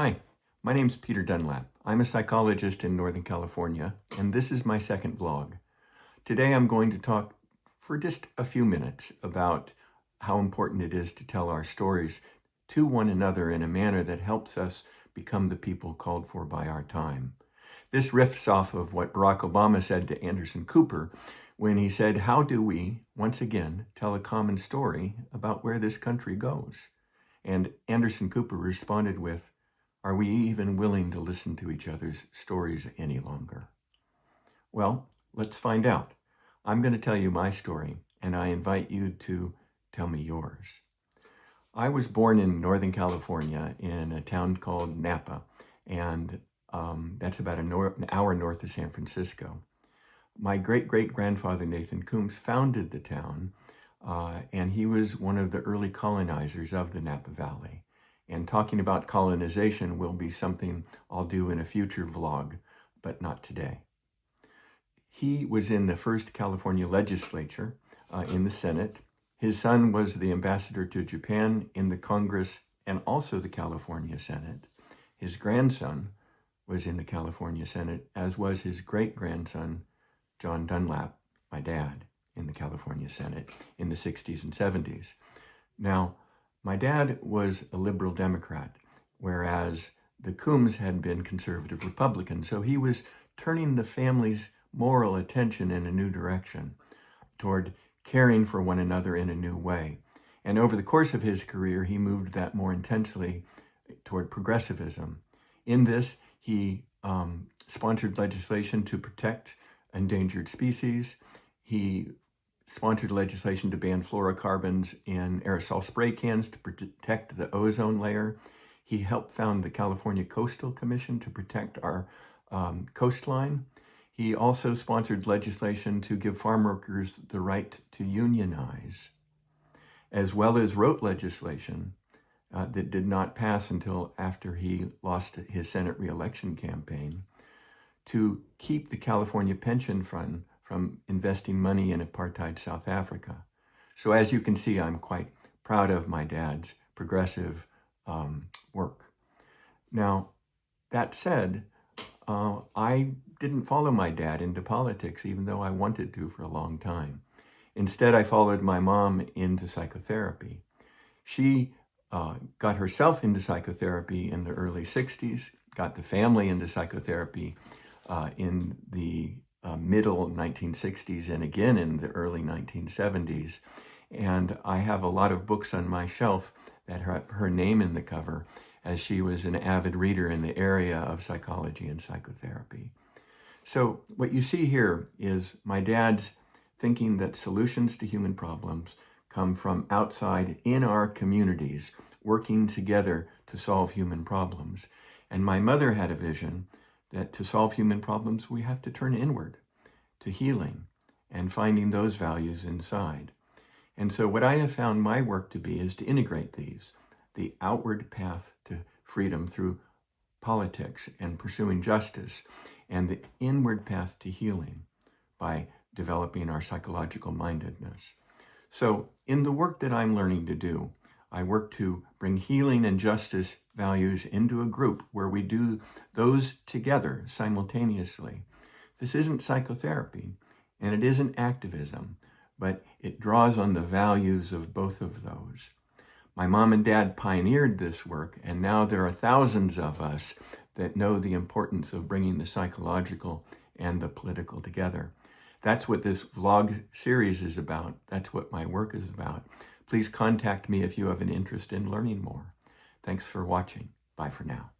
Hi, my name's Peter Dunlap. I'm a psychologist in Northern California, and this is my second vlog. Today I'm going to talk for just a few minutes about how important it is to tell our stories to one another in a manner that helps us become the people called for by our time. This riffs off of what Barack Obama said to Anderson Cooper when he said, "How do we, once again, tell a common story about where this country goes?" And Anderson Cooper responded with, "Are we even willing to listen to each other's stories any longer?" Well, let's find out. I'm going to tell you my story, and I invite you to tell me yours. I was born in Northern California in a town called Napa, and that's about an hour north of San Francisco. My great-great-grandfather, Nathan Coombs, founded the town, and he was one of the early colonizers of the Napa Valley. And talking about colonization will be something I'll do in a future vlog, but not today. He was in the first California legislature in the Senate. His son was the ambassador to Japan in the Congress and also the California Senate. His grandson was in the California Senate, as was his great-grandson, John Dunlap, my dad, in the California Senate in the 60s and 70s. Now, my dad was a liberal Democrat, whereas the Coombs had been conservative Republican. So he was turning the family's moral attention in a new direction toward caring for one another in a new way. And over the course of his career, he moved that more intensely toward progressivism. In this, he sponsored legislation to protect endangered species. He sponsored legislation to ban fluorocarbons in aerosol spray cans to protect the ozone layer. He helped found the California Coastal Commission to protect our coastline. He also sponsored legislation to give farm workers the right to unionize, as well as wrote legislation that did not pass until after he lost his Senate re-election campaign to keep the California Pension Fund from investing money in apartheid South Africa. So as you can see, I'm quite proud of my dad's progressive work. Now, that said, I didn't follow my dad into politics, even though I wanted to for a long time. Instead, I followed my mom into psychotherapy. She got herself into psychotherapy in the early 60s, got the family into psychotherapy in the middle 1960s and again in the early 1970s. And I have a lot of books on my shelf that have her name in the cover, as she was an avid reader in the area of psychology and psychotherapy. So what you see here is my dad's thinking that solutions to human problems come from outside in our communities, working together to solve human problems. And my mother had a vision that to solve human problems, we have to turn inward to healing and finding those values inside. And so what I have found my work to be is to integrate these, the outward path to freedom through politics and pursuing justice, and the inward path to healing by developing our psychological mindedness. So in the work that I'm learning to do, I work to bring healing and justice values into a group where we do those together simultaneously. This isn't psychotherapy, and it isn't activism, but it draws on the values of both of those. My mom and dad pioneered this work, and now there are thousands of us that know the importance of bringing the psychological and the political together. That's what this vlog series is about. That's what my work is about. Please contact me if you have an interest in learning more. Thanks for watching. Bye for now.